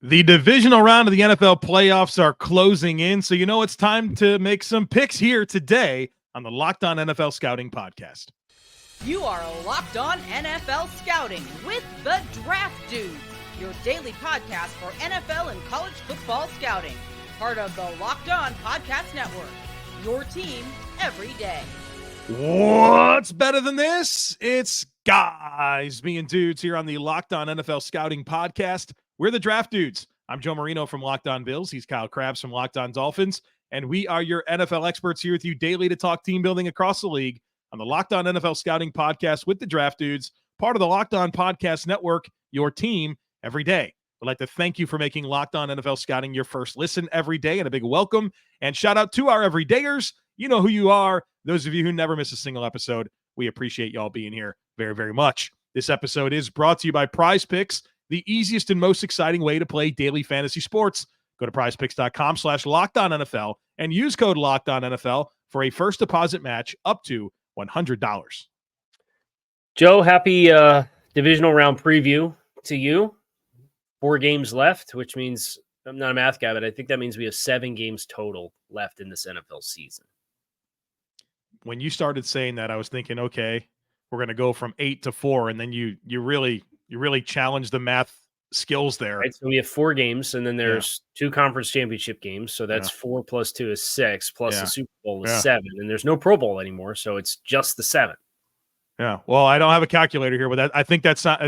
The divisional round of the NFL playoffs are closing in, so you know it's time to make some picks here today on the Locked On NFL Scouting Podcast. You are Locked On NFL Scouting with the Draft Dudes, your daily podcast for NFL and college football scouting. Part of the Locked On Podcast Network, your team every day. What's better than this? It's guys being dudes here on the Locked On NFL Scouting Podcast. We're the Draft Dudes. I'm Joe Marino from Locked On Bills. He's Kyle Crabbs from Locked On Dolphins. And we are your NFL experts here with you daily to talk team building across the league on the Locked On NFL Scouting Podcast with the Draft Dudes, part of the Locked On Podcast Network, your team every day. I'd like to thank you for making Locked On NFL Scouting your first listen every day, and a big welcome and shout out to our everydayers. You know who you are. Those of you who never miss a single episode, we appreciate y'all being here very, very much. This episode is brought to you by PrizePicks, the easiest and most exciting way to play daily fantasy sports. Go to prizepicks.com/LockedOnNFL and use code LockedOnNFL for a first deposit match up to $100. Joe, happy divisional round preview to you. 4 games left, which means I'm not a math guy, but I think that means we have 7 games total left in this NFL season. When you started saying that, I was thinking, okay, we're going to go from 8 to 4, and then you really challenged the math skills there. Right, so we have 4 games, and then there's 2 conference championship games, so that's 4 plus 2 is 6, plus the Super Bowl is 7, and there's no Pro Bowl anymore, so it's just the 7. Yeah, well, I don't have a calculator here, but I think that checks out.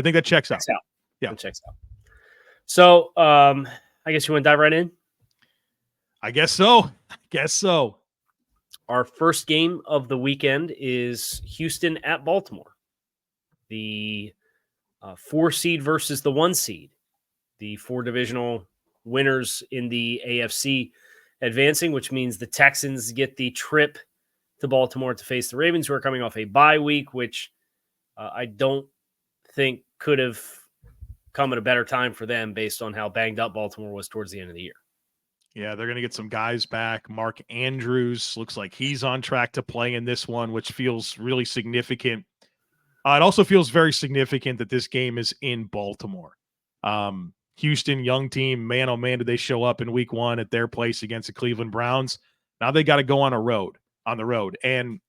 Yeah, it checks out. So, I guess you want to dive right in? I guess so. Our first game of the weekend is Houston at Baltimore. The 4 seed versus the 1 seed. The 4 divisional winners in the AFC advancing, which means the Texans get the trip to Baltimore to face the Ravens, who are coming off a bye week, which I don't think could have come at a better time for them based on how banged up Baltimore was towards the end of the year. Yeah, they're going to get some guys back. Mark Andrews looks like he's on track to play in this one, which feels really significant. It also feels very significant that this game is in Baltimore. Houston, young team, man, oh man, did they show up in week 1 at their place against the Cleveland Browns. Now they got to go on the road. And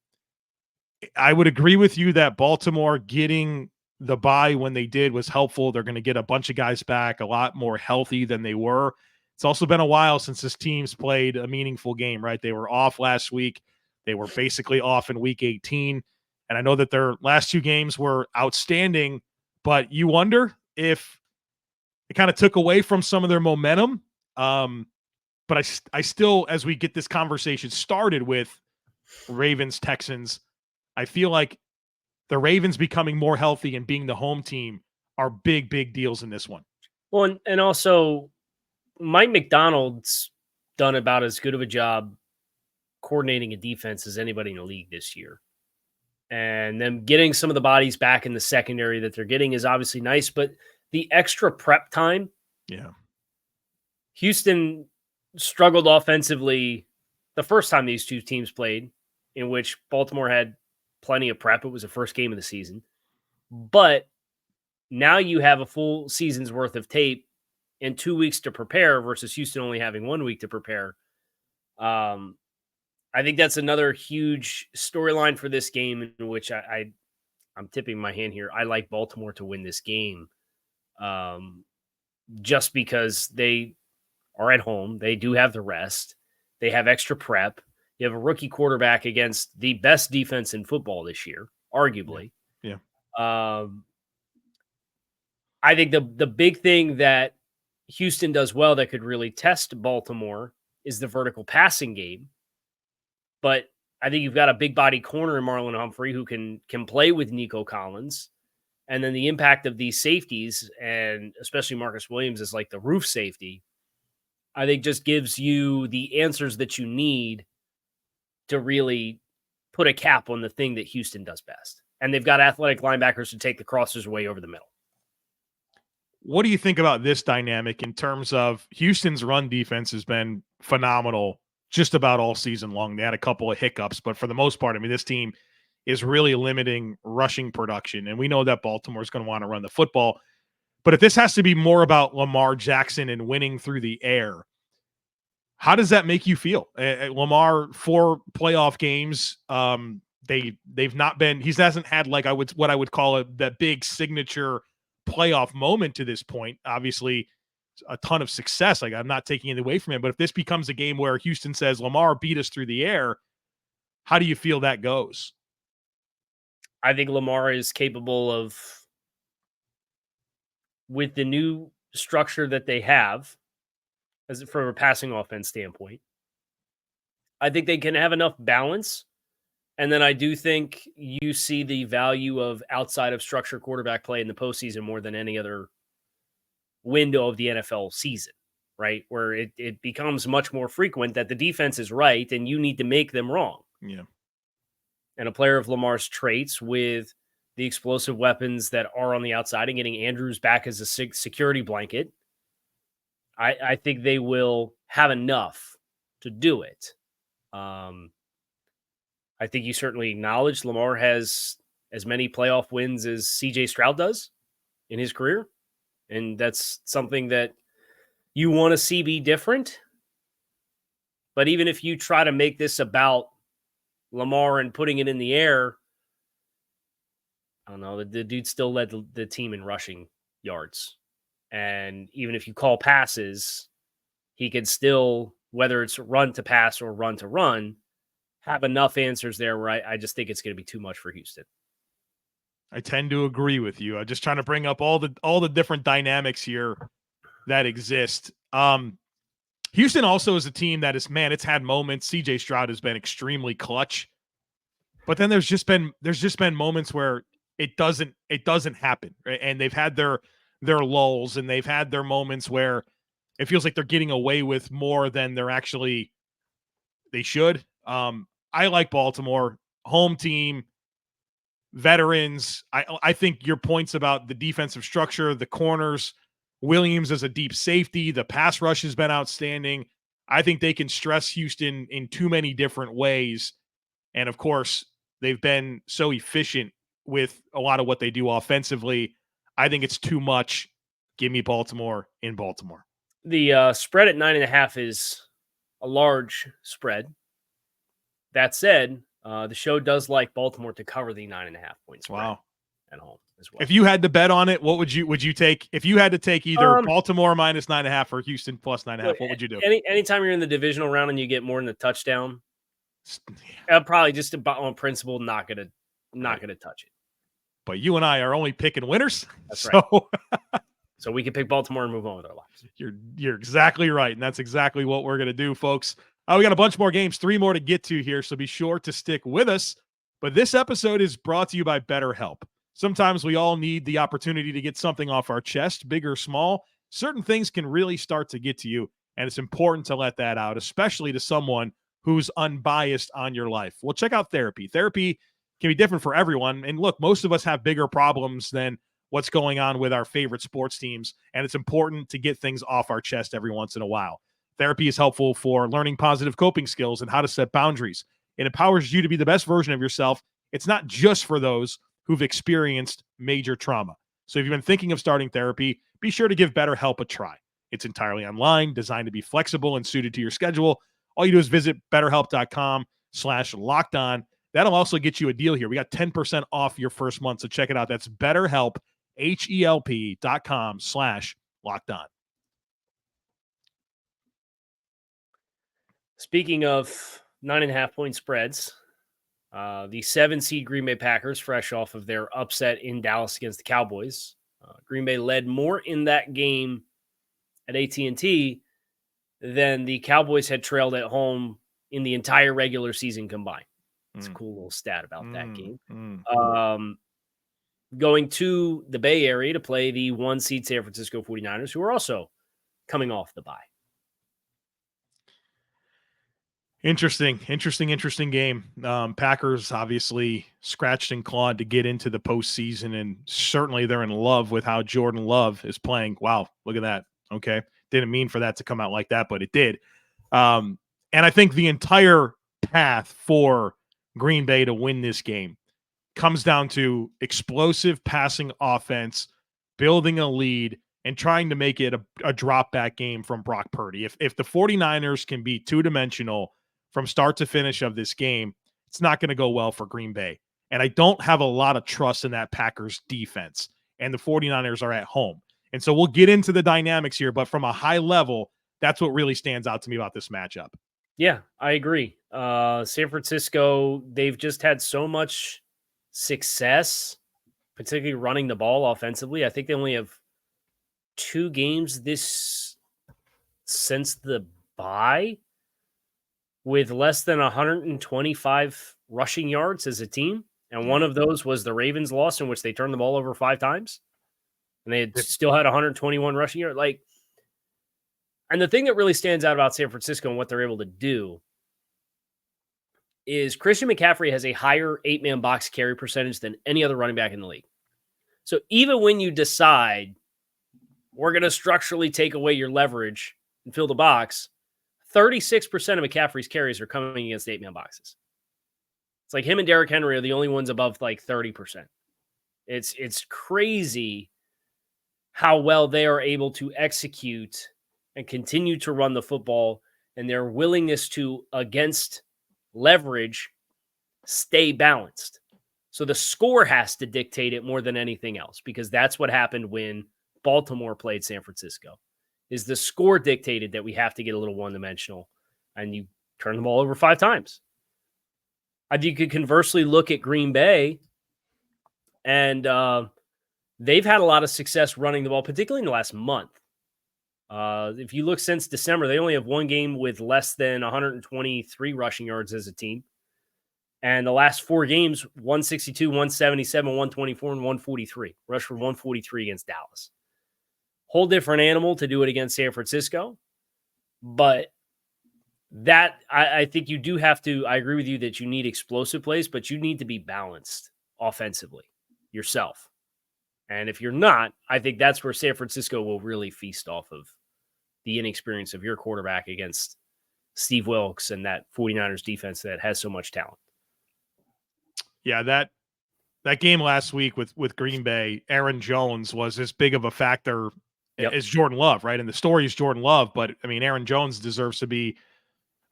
I would agree with you that Baltimore getting the bye when they did was helpful. They're going to get a bunch of guys back, a lot more healthy than they were. It's also been a while since this team's played a meaningful game, right? They were off last week. They were basically off in week 18. And I know that their last 2 games were outstanding, but you wonder if it kind of took away from some of their momentum. But I still, as we get this conversation started with Ravens, Texans, I feel like the Ravens becoming more healthy and being the home team are big, big deals in this one. Well, and also Mike McDonald's done about as good of a job coordinating a defense as anybody in the league this year. And them getting some of the bodies back in the secondary that they're getting is obviously nice, but the extra prep time. Yeah. Houston struggled offensively the first time these 2 teams played, in which Baltimore had plenty of prep. It was the first game of the season. But now you have a full season's worth of tape and 2 weeks to prepare versus Houston only having 1 week to prepare. I think that's another huge storyline for this game, in which I'm tipping my hand here. I like Baltimore to win this game, just because they are at home. They do have the rest. They have extra prep. You have a rookie quarterback against the best defense in football this year, arguably. Yeah. I think the big thing that Houston does well that could really test Baltimore is the vertical passing game. But I think you've got a big body corner in Marlon Humphrey who can play with Nico Collins. And then the impact of these safeties, and especially Marcus Williams is like the roof safety, I think just gives you the answers that you need to really put a cap on the thing that Houston does best. And they've got athletic linebackers to take the crossers away over the middle. What do you think about this dynamic in terms of Houston's run defense has been phenomenal just about all season long? They had a couple of hiccups, but for the most part, I mean, this team is really limiting rushing production. And we know that Baltimore is going to want to run the football. But if this has to be more about Lamar Jackson and winning through the air, how does that make you feel? Lamar, 4 playoff games, they've not been. He hasn't had like what I would call that big signature playoff moment to this point. Obviously, a ton of success. Like, I'm not taking it away from him, but if this becomes a game where Houston says Lamar beat us through the air, how do you feel that goes? I think Lamar is capable of, with the new structure that they have, as from a passing offense standpoint, I think they can have enough balance. And then I do think you see the value of outside of structure quarterback play in the postseason more than any other window of the NFL season, right? Where it becomes much more frequent that the defense is right and you need to make them wrong. Yeah. And a player of Lamar's traits with the explosive weapons that are on the outside and getting Andrews back as a security blanket, I think they will have enough to do it. I think you certainly acknowledge Lamar has as many playoff wins as CJ Stroud does in his career. And that's something that you want to see be different. But even if you try to make this about Lamar and putting it in the air, I don't know, the dude still led the team in rushing yards. And even if you call passes, he could still, whether it's run to pass or run to run, have enough answers there where I just think it's going to be too much for Houston. I tend to agree with you. I'm just trying to bring up all the different dynamics here that exist. Houston also is a team that is, man, it's had moments. CJ Stroud has been extremely clutch, but then there's just been moments where it doesn't happen, right? And they've had their lulls, and they've had their moments where it feels like they're getting away with more than they should. I like Baltimore, home team, veterans. I think your points about the defensive structure, the corners, Williams as a deep safety, the pass rush has been outstanding. I think they can stress Houston in too many different ways. And of course, they've been so efficient with a lot of what they do offensively. I think it's too much. Give me Baltimore in Baltimore. The spread at 9.5 is a large spread. That said, the show does like Baltimore to cover the 9.5 point spread at home as well. If you had to bet on it, what would you take? If you had to take either Baltimore minus 9.5 or Houston plus 9.5, what would you do? Anytime you're in the divisional round and you get more than a touchdown, probably just on principle, not gonna touch it. But you and I are only picking winners. That's right. So we can pick Baltimore and move on with our lives. You're exactly right, and that's exactly what we're gonna do, folks. We got a bunch more games, 3 more to get to here, so be sure to stick with us. But this episode is brought to you by BetterHelp. Sometimes we all need the opportunity to get something off our chest, big or small. Certain things can really start to get to you, and it's important to let that out, especially to someone who's unbiased on your life. Well, check out therapy. Therapy can be different for everyone. And look, most of us have bigger problems than what's going on with our favorite sports teams, and it's important to get things off our chest every once in a while. Therapy is helpful for learning positive coping skills and how to set boundaries. It empowers you to be the best version of yourself. It's not just for those who've experienced major trauma. So if you've been thinking of starting therapy, be sure to give BetterHelp a try. It's entirely online, designed to be flexible and suited to your schedule. All you do is visit BetterHelp.com/lockedon. That'll also get you a deal here. We got 10% off your first month, so check it out. That's BetterHelp, HELP.com/lockedon. Speaking of 9.5 point spreads, the 7 seed Green Bay Packers, fresh off of their upset in Dallas against the Cowboys. Green Bay led more in that game at AT&T than the Cowboys had trailed at home in the entire regular season combined. It's a cool little stat about that game. Going to the Bay Area to play the 1 seed San Francisco 49ers, who are also coming off the bye. Interesting game. Packers obviously scratched and clawed to get into the postseason, and certainly they're in love with how Jordan Love is playing. Wow, look at that. Okay, didn't mean for that to come out like that, but it did. And I think the entire path for Green Bay to win this game comes down to explosive passing offense building a lead and trying to make it a drop back game from Brock Purdy. If the 49ers can be two-dimensional from start to finish of this game, it's not going to go well for Green Bay. And I don't have a lot of trust in that Packers defense. And the 49ers are at home. And so we'll get into the dynamics here, but from a high level, that's what really stands out to me about this matchup. Yeah, I agree. San Francisco, they've just had so much success, particularly running the ball offensively. I think they only have 2 games since the bye with less than 125 rushing yards as a team. And one of those was the Ravens loss, in which they turned the ball over 5 times. And they had still had 121 rushing yards. And the thing that really stands out about San Francisco and what they're able to do is Christian McCaffrey has a higher 8-man box carry percentage than any other running back in the league. So even when you decide we're going to structurally take away your leverage and fill the box, 36% of McCaffrey's carries are coming against 8-man boxes. It's like him and Derrick Henry are the only ones above like 30%. It's crazy how well they are able to execute and continue to run the football, and their willingness to, against leverage, stay balanced. So the score has to dictate it more than anything else, because that's what happened when Baltimore played San Francisco. Is the score dictated that we have to get a little one-dimensional, and you turn the ball over 5 times. I think you could conversely look at Green Bay, and they've had a lot of success running the ball, particularly in the last month. If you look since December, they only have 1 game with less than 123 rushing yards as a team. And the last 4 games, 162, 177, 124, and 143. Rush for 143 against Dallas. Whole different animal to do it against San Francisco. But that, I think you do have to, I agree with you that you need explosive plays, but you need to be balanced offensively yourself. And if you're not, I think that's where San Francisco will really feast off of the inexperience of your quarterback against Steve Wilkes and that 49ers defense that has so much talent. Yeah, that game last week with Green Bay, Aaron Jones was as big of a factor as Jordan Love, right? And the story is Jordan Love, but I mean, Aaron Jones deserves to be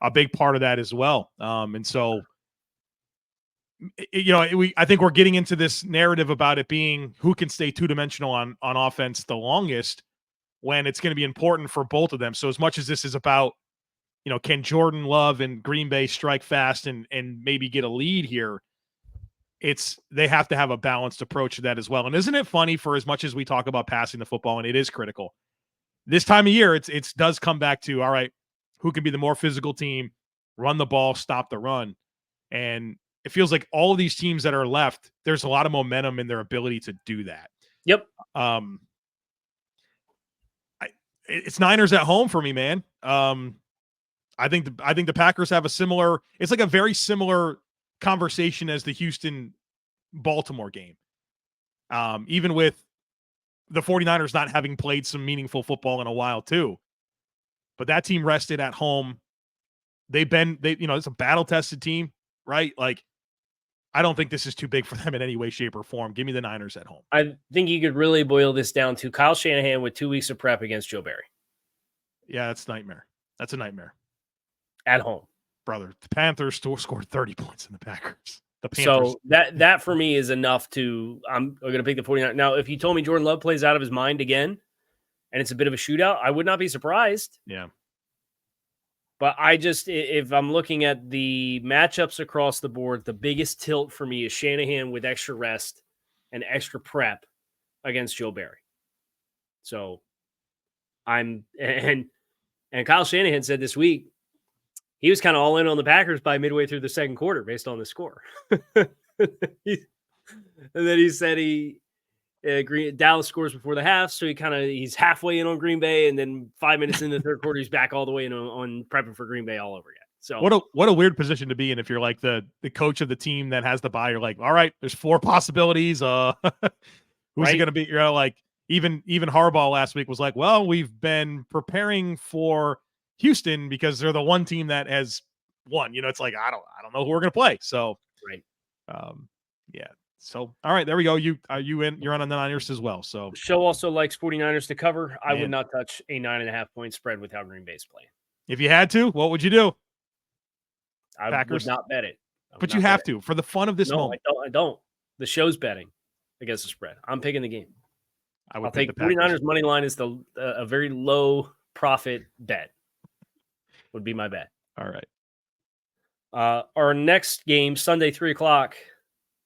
a big part of that as well. And so, I think we're getting into this narrative about it being who can stay two-dimensional on offense the longest, when it's going to be important for both of them. So as much as this is about, can Jordan Love and Green Bay strike fast and maybe get a lead here, they have to have a balanced approach to that as well. And isn't it funny, for as much as we talk about passing the football, and it is critical, this time of year, it does come back to, all right, who can be the more physical team, run the ball, stop the run. And it feels like all of these teams that are left, there's a lot of momentum in their ability to do that. Yep. It's Niners at home for me, man. I think the Packers have it's like a very similar conversation as the Houston-Baltimore game. Even with the 49ers not having played some meaningful football in a while too. But that team rested at home. It's a battle-tested team, right? Like, I don't think this is too big for them in any way, shape, or form. Give me the Niners at home. I think you could really boil this down to Kyle Shanahan with 2 weeks of prep against Joe Barry. Yeah, that's a nightmare. That's a nightmare. At home. Brother, the Panthers scored 30 points in the Packers. The Panthers. So that for me is enough to, I'm going to pick the 49ers. Now, if you told me Jordan Love plays out of his mind again, and it's a bit of a shootout, I would not be surprised. Yeah. But if I'm looking at the matchups across the board, the biggest tilt for me is Shanahan with extra rest and extra prep against Joe Barry. So and Kyle Shanahan said this week, he was kind of all in on the Packers by midway through the second quarter based on the score. And then he said Dallas scores before the half, so he's halfway in on Green Bay, and then 5 minutes in the third quarter, he's back all the way in on prepping for Green Bay all over again. So what a weird position to be in if you're like the coach of the team that has the bye. You're like, all right, there's 4 possibilities. Who's it going to be? Like even Harbaugh last week was like, well, we've been preparing for Houston because they're the one team that has won. It's like I don't know who we're going to play. So right, yeah. So, all right, there we go. You're on the Niners as well. So The show also likes 49ers to cover. I would Man. not touch a 9.5-point spread with how Green Bay's playing. if you had to, what would you do? I Packers? would not bet it. But you have to for the fun of this No, moment. I don't. The show's betting against the spread. I'm picking the game. I'll take the 49ers money line is a very low profit bet. Would be my bet. All right. Our next game, Sunday, 3:00,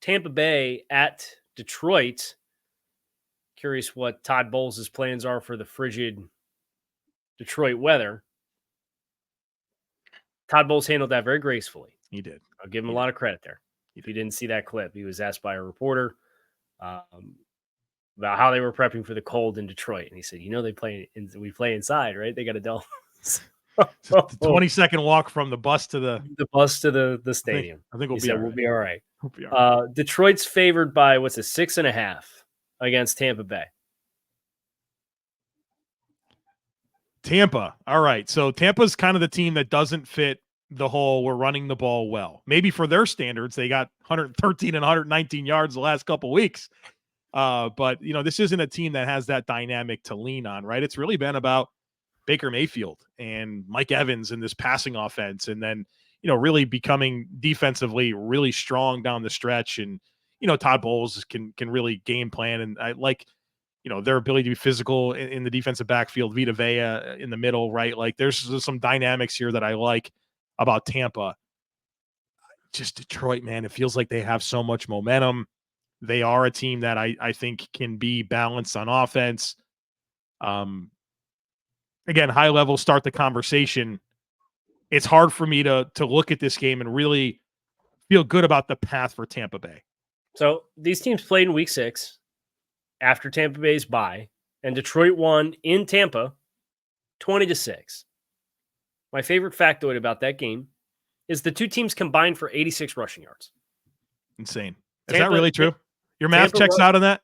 Tampa Bay at Detroit. Curious what Todd Bowles' plans are for the frigid Detroit weather. Todd Bowles handled that very gracefully. He did. I'll give him a lot of credit there. If you didn't see that clip, he was asked by a reporter about how they were prepping for the cold in Detroit, and he said, we play inside, right? They got a dull. It's a 20-second walk from the bus to the stadium. I think we'll be all right. We'll be all right. Detroit's favored by 6.5 against Tampa Bay. Tampa. All right. So Tampa's kind of the team that doesn't fit the whole we're running the ball well. Maybe for their standards, they got 113 and 119 yards the last couple weeks. But this isn't a team that has that dynamic to lean on, right? It's really been about Baker Mayfield and Mike Evans in this passing offense, and then really becoming defensively really strong down the stretch. And Todd Bowles can really game plan, and I like their ability to be physical in the defensive backfield. Vita Vea in the middle, right? Like there's some dynamics here that I like about Tampa. Just Detroit, man, it feels like they have so much momentum. They are a team that I think can be balanced on offense. Again, high level, start the conversation. It's hard for me to look at this game and really feel good about the path for Tampa Bay. So these teams played in week 6 after Tampa Bay's bye, and Detroit won in Tampa 20-6. My favorite factoid about that game is the two teams combined for 86 rushing yards. Insane. Is that really true? Your math checks out on that?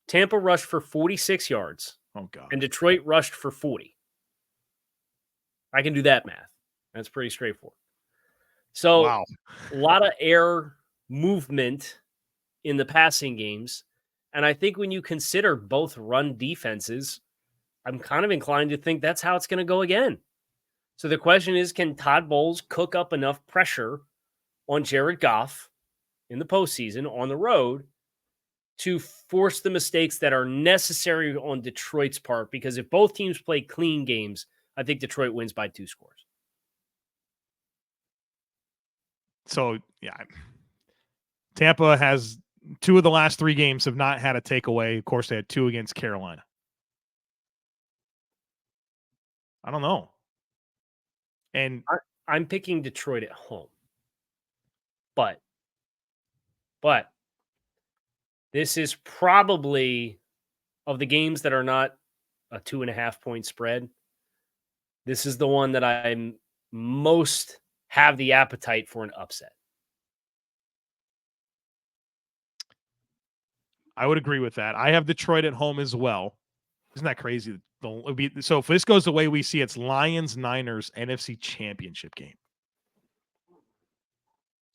Tampa rushed for 46 yards. Oh, God. And Detroit rushed for 40. I can do that math. That's pretty straightforward. So wow. A lot of air movement in the passing games. And I think when you consider both run defenses, I'm kind of inclined to think that's how it's going to go again. So the question is, can Todd Bowles cook up enough pressure on Jared Goff in the postseason on the road to force the mistakes that are necessary on Detroit's part? Because if both teams play clean games, I think Detroit wins by 2 scores. So, yeah. Tampa has 2 of the last 3 games have not had a takeaway. Of course, they had 2 against Carolina. I don't know. And I'm picking Detroit at home. But this is probably, of the games that are not a 2.5-point spread, this is the one that I'm most have the appetite for an upset. I would agree with that. I have Detroit at home as well. Isn't that crazy? So if this goes the way we see, it's Lions-Niners NFC Championship game.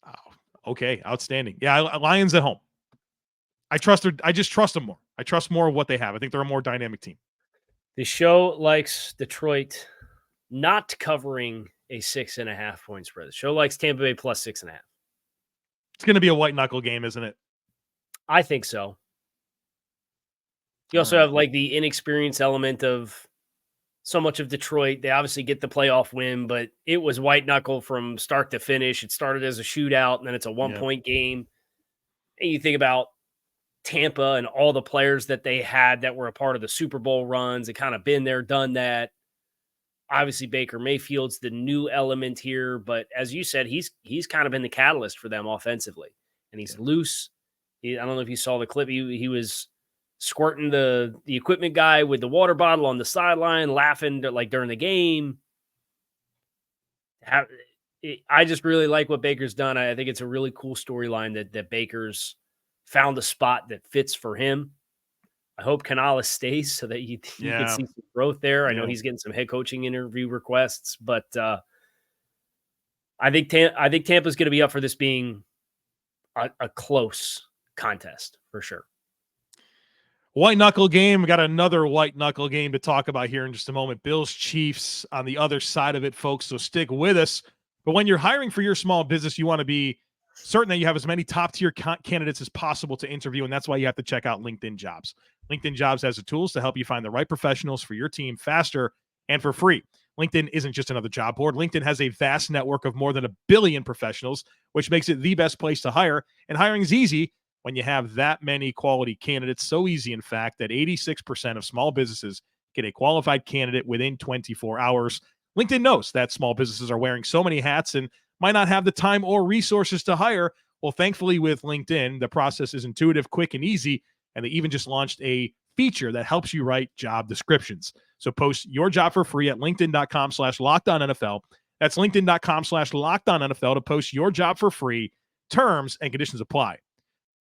Oh, okay, outstanding. Yeah, Lions at home. I just trust them more. I trust more of what they have. I think they're a more dynamic team. The show likes Detroit not covering a 6.5-point spread. The show likes Tampa Bay plus 6.5. It's going to be a white knuckle game, isn't it? I think so. You also have like the inexperience element of so much of Detroit. They obviously get the playoff win, but it was white knuckle from start to finish. It started as a shootout, and then it's a 1-point game. And you think about Tampa and all the players that they had that were a part of the Super Bowl runs. It kind of been there, done that. Obviously, Baker Mayfield's the new element here, but as you said, he's kind of been the catalyst for them offensively, and he's loose. I don't know if you saw the clip. He was squirting the equipment guy with the water bottle on the sideline, laughing like during the game. I just really like what Baker's done. I think it's a really cool storyline that Baker's found a spot that fits for him. I hope Canales stays so that you can see some growth there. I know he's getting some head coaching interview requests, but I think Tampa's going to be up for this being a close contest for sure. White knuckle game. We got another white knuckle game to talk about here in just a moment. Bills Chiefs on the other side of it, folks. So stick with us. But when you're hiring for your small business, you want to be certain that you have as many top tier candidates as possible to interview. And that's why you have to check out LinkedIn Jobs. LinkedIn Jobs has the tools to help you find the right professionals for your team faster and for free. LinkedIn isn't just another job board. LinkedIn has a vast network of more than 1 billion professionals, which makes it the best place to hire. And hiring is easy when you have that many quality candidates. So easy, in fact, that 86% of small businesses get a qualified candidate within 24 hours. LinkedIn knows that small businesses are wearing so many hats and might not have the time or resources to hire. Well, thankfully with LinkedIn, the process is intuitive, quick, and easy. And they even just launched a feature that helps you write job descriptions. So post your job for free at linkedin.com/LockedOnNFL. That's linkedin.com/LockedOnNFL to post your job for free. Terms and conditions apply.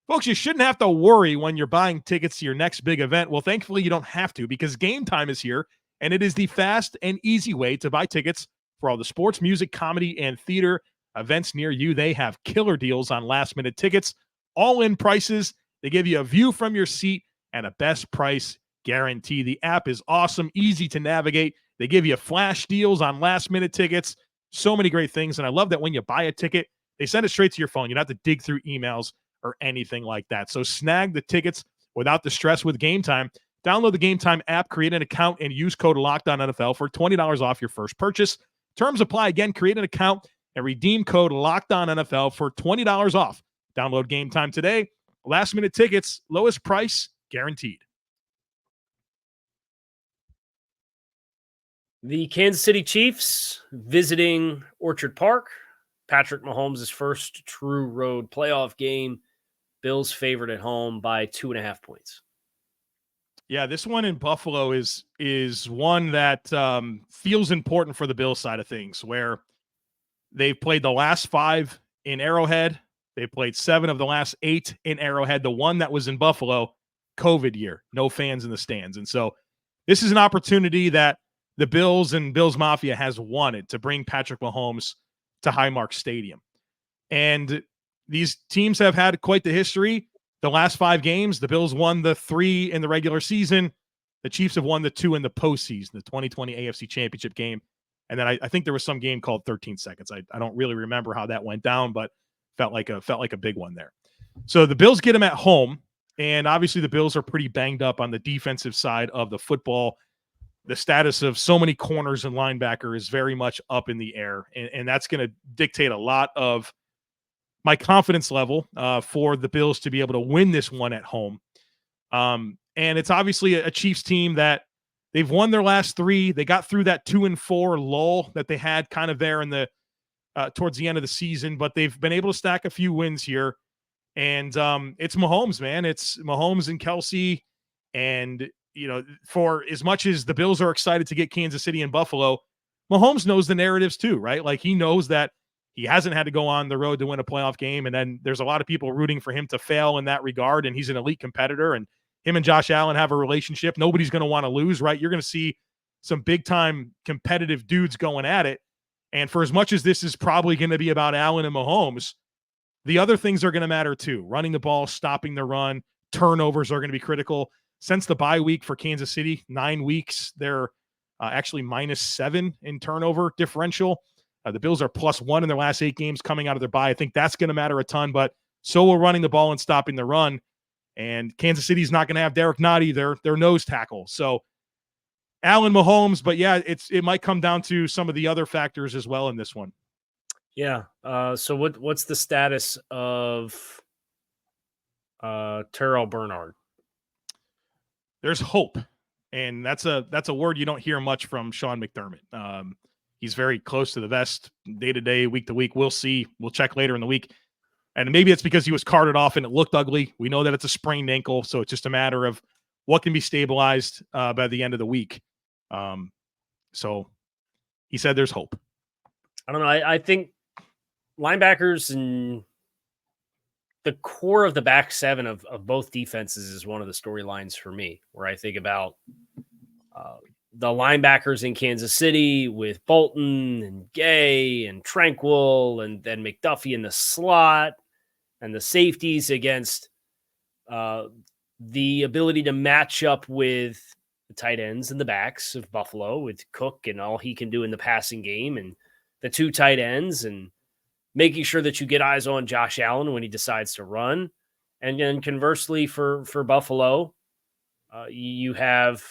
Folks, you shouldn't have to worry when you're buying tickets to your next big event. Well, thankfully, you don't have to, because Gametime is here, and it is the fast and easy way to buy tickets for all the sports, music, comedy, and theater events near you. They have killer deals on last-minute tickets, all-in prices. They give you a view from your seat and a best price guarantee. The app is awesome, easy to navigate. They give you flash deals on last-minute tickets. So many great things, and I love that when you buy a ticket, they send it straight to your phone. You don't have to dig through emails or anything like that. So snag the tickets without the stress with Gametime. Download the Gametime app, create an account, and use code LOCKEDONNFL for $20 off your first purchase. Terms apply. Again, create an account and redeem code LOCKEDONNFL for $20 off. Download Gametime today. Last-minute tickets, lowest price guaranteed. The Kansas City Chiefs visiting Orchard Park. Patrick Mahomes' first true road playoff game. Bills favored at home by 2.5 points. Yeah, this one in Buffalo is one that feels important for the Bills side of things, where they've played the last 5 in Arrowhead. They played 7 of the last 8 in Arrowhead. The one that was in Buffalo, COVID year, no fans in the stands. And so this is an opportunity that the Bills and Bills Mafia has wanted, to bring Patrick Mahomes to Highmark Stadium. And these teams have had quite the history. The last 5 games, the Bills won the 3 in the regular season. The Chiefs have won the 2 in the postseason, the 2020 AFC Championship game. And then I think there was some game called 13 seconds. I don't really remember how that went down, but felt like a big one there. So the Bills get them at home, and obviously the Bills are pretty banged up on the defensive side of the football. The status of so many corners and linebacker is very much up in the air, and that's going to dictate a lot of my confidence level for the Bills to be able to win this one at home. And it's obviously a Chiefs team that they've won their last 3. They got through that 2-4 lull that they had kind of there in the towards the end of the season, but they've been able to stack a few wins here. And it's Mahomes, man. It's Mahomes and Kelce. And, you know, for as much as the Bills are excited to get Kansas City and Buffalo, Mahomes knows the narratives too, right? Like, he knows that he hasn't had to go on the road to win a playoff game. And then there's a lot of people rooting for him to fail in that regard. And he's an elite competitor, and him and Josh Allen have a relationship. Nobody's going to want to lose, right? You're going to see some big time competitive dudes going at it. And for as much as this is probably going to be about Allen and Mahomes, the other things are going to matter too. Running the ball, stopping the run, turnovers are going to be critical. Since the bye week for Kansas City, 9 weeks, they're actually -7 in turnover differential. The Bills are +1 in their last 8 games coming out of their bye. I think that's going to matter a ton, but so will running the ball and stopping the run. And Kansas City's not going to have Derek Nottie, their nose tackle. So Allen, Mahomes, but yeah, it might come down to some of the other factors as well in this one. Yeah. So what's the status of Terrell Bernard? There's hope, and that's a word you don't hear much from Sean McDermott. He's very close to the vest, day to day, week to week. We'll see. We'll check later in the week. And maybe it's because he was carted off and it looked ugly. We know that it's a sprained ankle, so it's just a matter of what can be stabilized by the end of the week. So he said there's hope. I don't know. I think linebackers and the core of the back 7 of both defenses is one of the storylines for me, where I think about the linebackers in Kansas City with Bolton and Gay and Tranquil, and then McDuffie in the slot, and the safeties against the ability to match up with the tight ends and the backs of Buffalo with Cook and all he can do in the passing game and the two tight ends and making sure that you get eyes on Josh Allen when he decides to run. And then conversely for Buffalo, you have,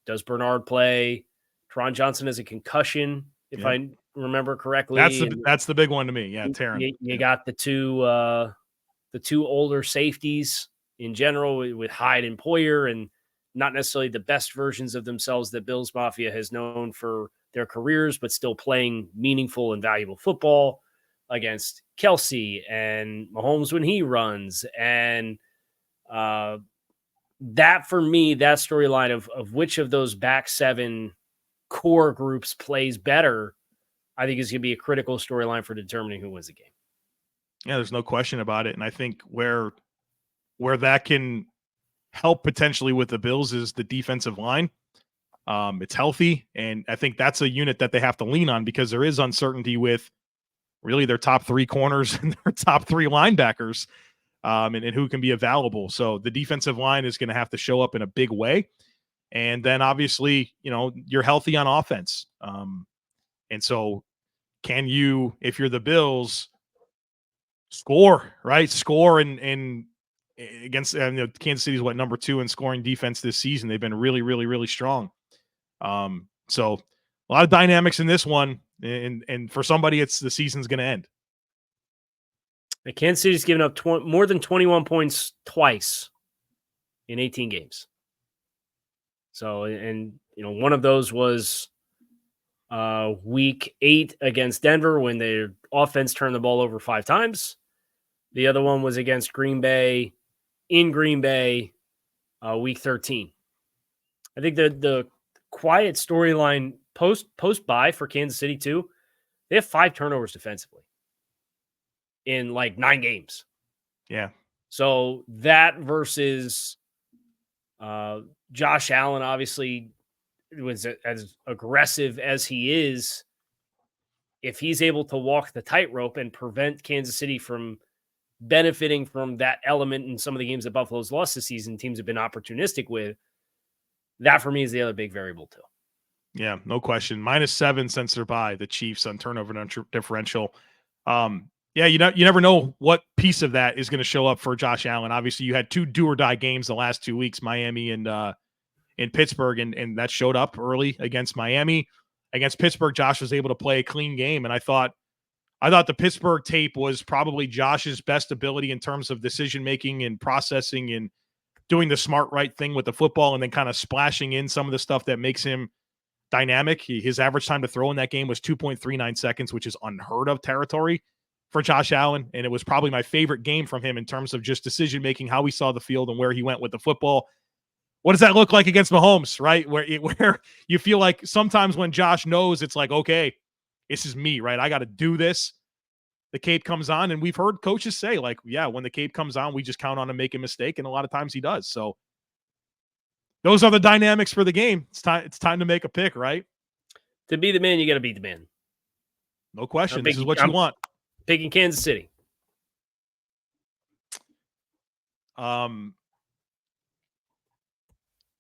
does Bernard play? Teron Johnson has a concussion, if I remember correctly. That's the big one to me. Yeah, Taron. You got the two older safeties in general with Hyde and Poyer, and not necessarily the best versions of themselves that Bills Mafia has known for their careers, but still playing meaningful and valuable football against Kelce and Mahomes when he runs. And that, for me, that storyline of which of those back seven core groups plays better, I think is going to be a critical storyline for determining who wins the game. Yeah, there's no question about it. And I think where that can help potentially with the Bills is the defensive line. It's healthy, and I think that's a unit that they have to lean on because there is uncertainty with really their top three corners and their top three linebackers, and who can be available. So the defensive line is going to have to show up in a big way. And then obviously, you're healthy on offense. And so can you, if you're the Bills, score, right? Score and against Kansas City's number 2 in scoring defense this season. They've been really, really, really strong. So a lot of dynamics in this one, and for somebody, it's the season's going to end. The Kansas City's given up more than 21 points twice in 18 games. So, and one of those was week 8 against Denver when their offense turned the ball over 5 times. The other one was against Green Bay in Green Bay, week 13. I think the quiet storyline post-bye for Kansas City too, they have 5 turnovers defensively in 9 games. Yeah. So that versus Josh Allen, obviously, was as aggressive as he is. If he's able to walk the tightrope and prevent Kansas City from benefiting from that element in some of the games that Buffalo's lost this season, teams have been opportunistic with, that for me is the other big variable too. Yeah, no question. -7 since they're by the Chiefs on turnover differential. Yeah, you never know what piece of that is going to show up for Josh Allen. Obviously, you had 2 do-or-die games the last 2 weeks, Miami and in Pittsburgh, and that showed up early against Miami. Against Pittsburgh, Josh was able to play a clean game, and I thought the Pittsburgh tape was probably Josh's best ability in terms of decision-making and processing and doing the smart right thing with the football and then kind of splashing in some of the stuff that makes him dynamic. His average time to throw in that game was 2.39 seconds, which is unheard of territory for Josh Allen, and it was probably my favorite game from him in terms of just decision-making, how he saw the field and where he went with the football. What does that look like against Mahomes, right? Where you feel like sometimes when Josh knows it's like, okay, this is me, right? I got to do this. The cape comes on, and we've heard coaches say, yeah, when the cape comes on, we just count on him making a mistake, and a lot of times he does. So those are the dynamics for the game. It's time to make a pick, right? To be the man, you got to beat the man. No question. This is what you want. Picking Kansas City.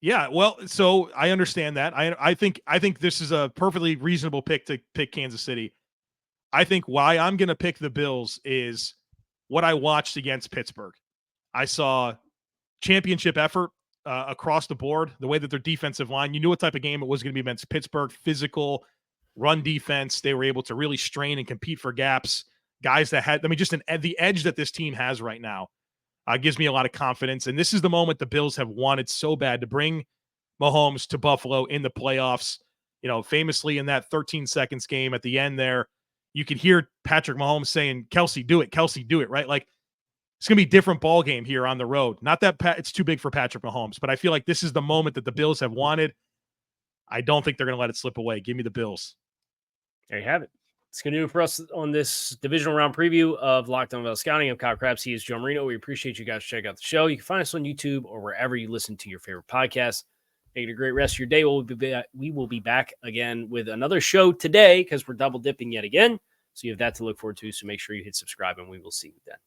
Yeah, well, so I understand that. I think this is a perfectly reasonable pick to pick Kansas City. I think why I'm going to pick the Bills is what I watched against Pittsburgh. I saw championship effort across the board, the way that their defensive line, you knew what type of game it was going to be against Pittsburgh, physical, run defense. They were able to really strain and compete for gaps. Guys that had, just the edge that this team has right now gives me a lot of confidence. And this is the moment the Bills have wanted so bad to bring Mahomes to Buffalo in the playoffs. Famously in that 13 seconds game at the end there, you could hear Patrick Mahomes saying, Kelce, do it. Kelce, do it. Right? It's going to be a different ball game here on the road. Not that it's too big for Patrick Mahomes, but I feel like this is the moment that the Bills have wanted. I don't think they're going to let it slip away. Give me the Bills. There you have it. It's going to do it for us on this divisional round preview of Locked On NFL Scouting. I'm Kyle Crabbs. He is Joe Marino. We appreciate you guys checking out the show. You can find us on YouTube or wherever you listen to your favorite podcast. Make it a great rest of your day. We will be back again with another show today because we're double dipping yet again. So you have that to look forward to. So make sure you hit subscribe, and we will see you then.